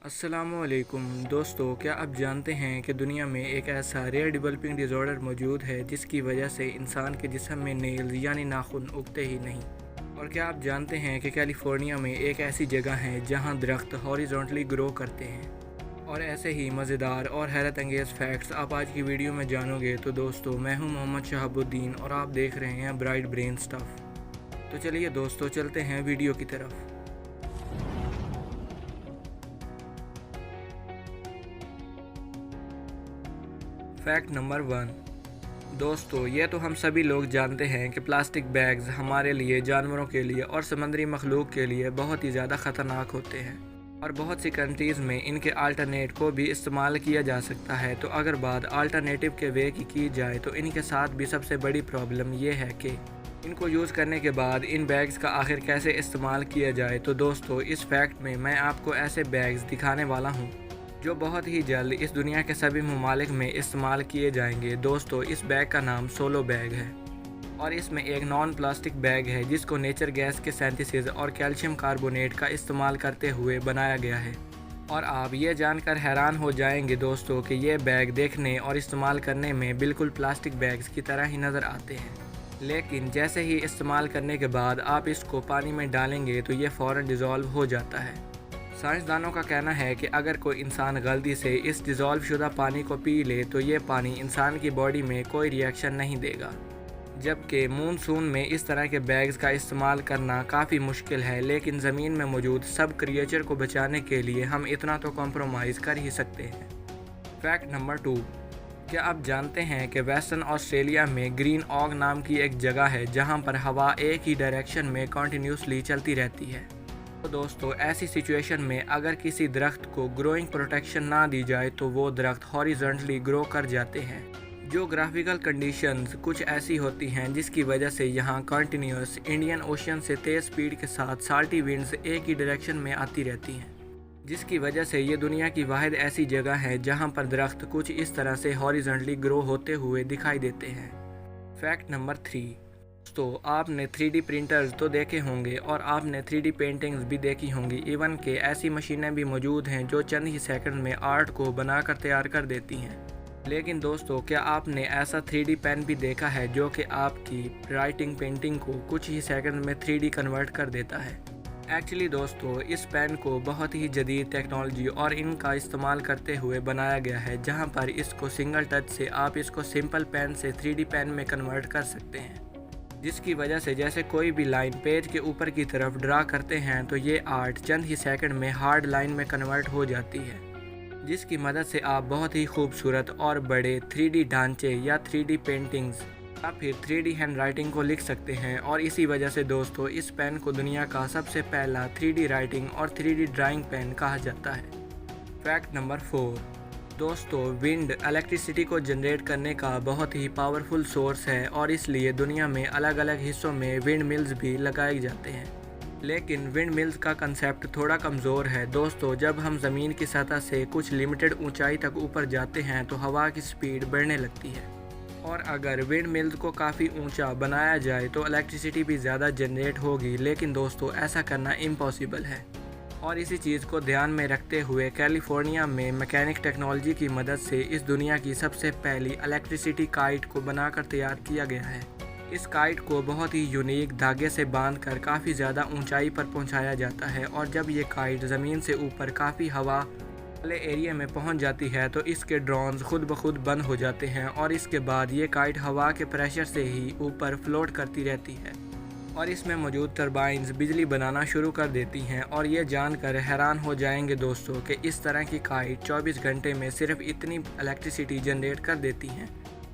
अस्सलामुअलैकुम दोस्तों, क्या आप जानते हैं कि दुनिया में एक ऐसा रेयर डेवलपिंग डिज़ॉर्डर मौजूद है जिसकी वजह से इंसान के जिस्म में नेल्स यानी नाखून उगते ही नहीं। और क्या आप जानते हैं कि कैलिफोर्निया में एक ऐसी जगह है जहां दरख्त हॉरिजॉन्टली ग्रो करते हैं। और ऐसे ही मज़ेदार और हैरत अंगेज़ फैक्ट्स आप आज की वीडियो में जानोगे। तो दोस्तों, मैं हूं मोहम्मद शहाबुद्दीन और आप देख रहे हैं ब्राइट ब्रेन स्टफ़। तो चलिए दोस्तों, चलते हैं वीडियो की तरफ। Fact number 1। दोस्तों, ये तो हम सभी लोग जानते हैं कि प्लास्टिक बैग्स हमारे लिए, जानवरों के लिए और समुद्री मखलूक के लिए बहुत ही ज़्यादा ख़तरनाक होते हैं। और बहुत सी कंट्रीज़ में इनके अल्टरनेट को भी इस्तेमाल किया जा सकता है। तो अगर बात अल्टरनेटिव के वे की जाए तो इनके साथ भी सबसे बड़ी प्रॉब्लम ये है कि इनको यूज़ करने के बाद इन बैग्स का आखिर कैसे इस्तेमाल किया जाए। तो दोस्तों, इस फैक्ट में मैं आपको ऐसे बैग्स दिखाने वाला हूँ जो बहुत ही जल्द इस दुनिया के सभी ममालिक में इस्तेमाल किए जाएंगे। दोस्तों, इस बैग का नाम सोलो बैग है और इसमें एक नॉन प्लास्टिक बैग है जिसको नेचर गैस के सिंथेसिस और कैल्शियम कार्बोनेट का इस्तेमाल करते हुए बनाया गया है। और आप ये जानकर हैरान हो जाएंगे दोस्तों कि ये बैग देखने और इस्तेमाल करने में बिल्कुल प्लास्टिक बैग्स की तरह ही नज़र आते हैं, लेकिन जैसे ही इस्तेमाल करने के बाद आप इसको पानी में डालेंगे तो ये फ़ौरन डिज़ोल्व हो जाता है। साइंसदानों का कहना है कि अगर कोई इंसान गलती से इस डिज़ोल्व शुदा पानी को पी ले तो ये पानी इंसान की बॉडी में कोई रिएक्शन नहीं देगा। जबकि मानसून में इस तरह के बैग्स का इस्तेमाल करना काफ़ी मुश्किल है, लेकिन ज़मीन में मौजूद सब क्रिएचर को बचाने के लिए हम इतना तो कॉम्प्रोमाइज़ कर ही सकते हैं। Fact number 2। क्या आप जानते हैं कि वेस्टर्न ऑस्ट्रेलिया में ग्रीन ऑग नाम की एक जगह है जहाँ पर हवा एक ही डायरेक्शन में कॉन्टीन्यूसली चलती रहती है। तो दोस्तों, ऐसी सिचुएशन में अगर किसी दरख्त को ग्रोइंग प्रोटेक्शन ना दी जाए तो वो दरख्त हॉरिजॉन्टली ग्रो कर जाते हैं। ज्योग्राफिकल कंडीशंस कुछ ऐसी होती हैं जिसकी वजह से यहाँ कंटिन्यूस इंडियन ओशन से तेज़ स्पीड के साथ साल्टी विंड्स एक ही डायरेक्शन में आती रहती हैं, जिसकी वजह से ये दुनिया की वाहिद ऐसी जगह है जहाँ पर दरख्त कुछ इस तरह से हॉरिजॉन्टली ग्रो होते हुए दिखाई देते हैं। Fact number 3। तो आपने 3D प्रिंटर्स तो देखे होंगे और आपने 3D पेंटिंग्स भी देखी होंगी। इवन के ऐसी मशीनें भी मौजूद हैं जो चंद ही सेकंड में आर्ट को बनाकर तैयार कर देती हैं। लेकिन दोस्तों, क्या आपने ऐसा 3D पेन भी देखा है जो कि आपकी राइटिंग पेंटिंग को कुछ ही सेकंड में 3D कन्वर्ट कर देता है? एक्चुअली दोस्तों, इस पेन को बहुत ही जदीद टेक्नोलॉजी और इनका इस्तेमाल करते हुए बनाया गया है, जहाँ पर इसको सिंगल टच से आप इसको सिंपल पेन से 3D पेन में कन्वर्ट कर सकते हैं, जिसकी वजह से जैसे कोई भी लाइन पेज के ऊपर की तरफ ड्रा करते हैं तो ये आर्ट चंद ही सेकंड में हार्ड लाइन में कन्वर्ट हो जाती है, जिसकी मदद से आप बहुत ही खूबसूरत और बड़े 3D ढांचे या 3D पेंटिंग्स या फिर 3D हैंड राइटिंग को लिख सकते हैं। और इसी वजह से दोस्तों, इस पेन को दुनिया का सबसे पहला 3D राइटिंग और 3D ड्राइंग पेन कहा जाता है। Fact number 4। दोस्तों, विंड इलेक्ट्रिसिटी को जनरेट करने का बहुत ही पावरफुल सोर्स है और इसलिए दुनिया में अलग अलग हिस्सों में विंड मिल्स भी लगाए जाते हैं। लेकिन विंड मिल्स का कंसेप्ट थोड़ा कमज़ोर है दोस्तों। जब हम ज़मीन की सतह से कुछ लिमिटेड ऊंचाई तक ऊपर जाते हैं तो हवा की स्पीड बढ़ने लगती है, और अगर विंड मिल्स को काफ़ी ऊंचा बनाया जाए तो इलेक्ट्रिसिटी भी ज़्यादा जनरेट होगी। लेकिन दोस्तों, ऐसा करना इम्पॉसिबल है। और इसी चीज़ को ध्यान में रखते हुए कैलिफोर्निया में मैकेनिक टेक्नोलॉजी की मदद से इस दुनिया की सबसे पहली इलेक्ट्रिसिटी काइट को बनाकर तैयार किया गया है। इस काइट को बहुत ही यूनिक धागे से बांधकर काफ़ी ज़्यादा ऊंचाई पर पहुंचाया जाता है, और जब ये काइट ज़मीन से ऊपर काफ़ी हवा वाले एरिया में पहुंच जाती है तो इसके ड्रोन्स खुद ब खुद बंद हो जाते हैं, और इसके बाद ये काइट हवा के प्रेशर से ही ऊपर फ्लोट करती रहती है और इसमें मौजूद टरबाइन्स बिजली बनाना शुरू कर देती हैं। और ये जानकर हैरान हो जाएंगे दोस्तों कि इस तरह की काइट 24 घंटे में सिर्फ इतनी इलेक्ट्रिसिटी जनरेट कर देती हैं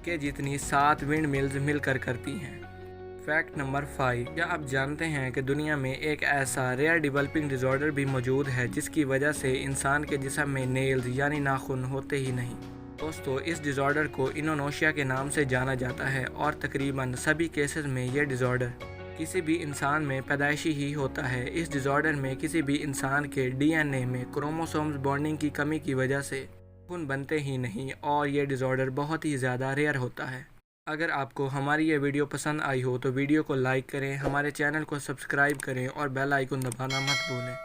कि जितनी 7 विंड मिल्स मिलकर करती हैं। Fact number 5। क्या आप जानते हैं कि दुनिया में एक ऐसा रेयर डेवलपिंग डिज़ॉर्डर भी मौजूद है जिसकी वजह से इंसान के जिस्म में नेल्स यानी नाखून होते ही नहीं? दोस्तों, इस डिज़ॉर्डर को इनोनोशिया के नाम से जाना जाता है और तकरीबन सभी केसेस में यह डिज़ॉर्डर किसी भी इंसान में पैदाइशी ही होता है। इस डिज़ॉर्डर में किसी भी इंसान के DNA में क्रोमोसोम्स बॉन्डिंग की कमी की वजह से खून बनते ही नहीं, और ये डिज़ॉर्डर बहुत ही ज़्यादा रेयर होता है। अगर आपको हमारी ये वीडियो पसंद आई हो तो वीडियो को लाइक करें, हमारे चैनल को सब्सक्राइब करें और बेल आइकन दबाना मत भूलें।